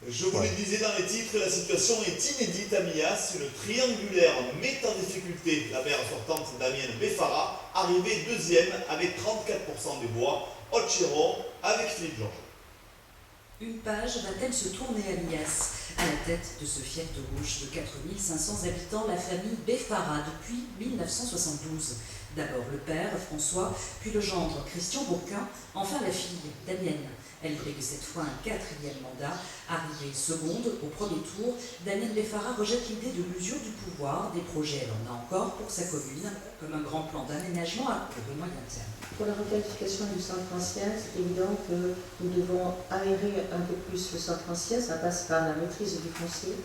Je vous le disais dans les titres, la situation est inédite à Millas. Une triangulaire met en difficulté la maire sortante Damienne Beffara, arrivée deuxième avec 34% des voix. Aucheron avec Philippe Georges. Une page va-t-elle se tourner à Millas? À la tête de ce fief de gauche de 4500 habitants, la famille Beffara depuis 1972. D'abord le père, François, puis le gendre, Christian Bourquin, enfin la fille, Damienne. Elle brigue cette fois un quatrième mandat. Arrivée seconde au premier tour, Damienne Beffara rejette l'idée de l'usure du pouvoir. Des projets, elle en a encore pour sa commune, comme un grand plan d'aménagement à court et moyen terme. Pour la requalification du centre ancien, c'est évident que nous devons aérer un peu plus le centre ancien. Ça passe par la maîtrise du foncier.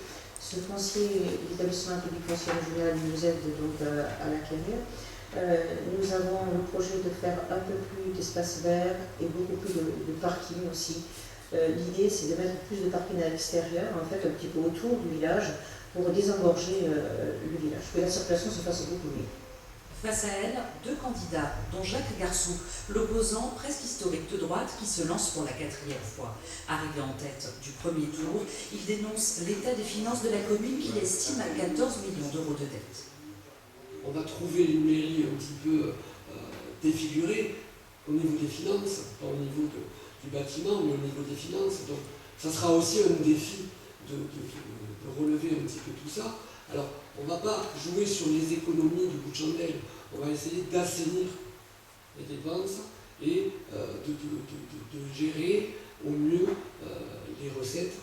Ce foncier, l'établissement public foncier régional nous aide donc à l'acquérir. Nous avons le projet de faire un peu plus d'espace vert et beaucoup plus de parking aussi. L'idée, c'est de mettre plus de parking à l'extérieur, en fait, un petit peu autour du village, pour désengorger le village, que la circulation se fasse beaucoup mieux. Face à elle, deux candidats, dont Jacques Garçon, l'opposant presque historique de droite qui se lance pour la quatrième fois. Arrivé en tête du premier tour, il dénonce l'état des finances de la commune qu'il estime à 14 millions d'euros de dette. On va trouver une mairie un petit peu défigurée au niveau des finances, pas au niveau du bâtiment, mais au niveau des finances. Donc ça sera aussi un défi de relever un petit peu tout ça. Alors, on ne va pas jouer sur les économies du bout de chandelle, on va essayer d'assainir les dépenses et de gérer au mieux les recettes.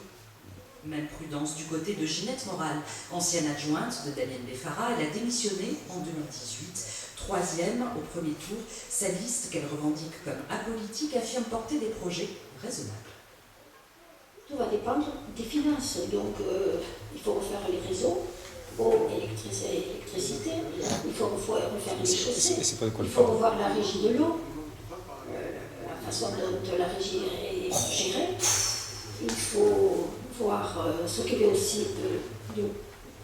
Même prudence du côté de Ginette Moral, ancienne adjointe de Damienne Beffara. Elle a démissionné en 2018. Troisième au premier tour, sa liste qu'elle revendique comme apolitique affirme porter des projets raisonnables. Tout va dépendre des finances. Donc il faut refaire les réseaux, eau, électricité, il faut refaire les chaussées, il faut revoir la régie de l'eau, la façon dont la régie est gérée. Il faut voir s'occuper aussi du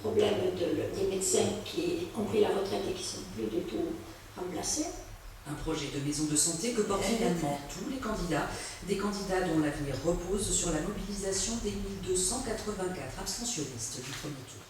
problème des médecins qui ont pris la retraite et qui ne sont plus du tout remplacés. Un projet de maison de santé que portent finalement tous les candidats, des candidats dont l'avenir repose sur la mobilisation des 1284 abstentionnistes du premier tour.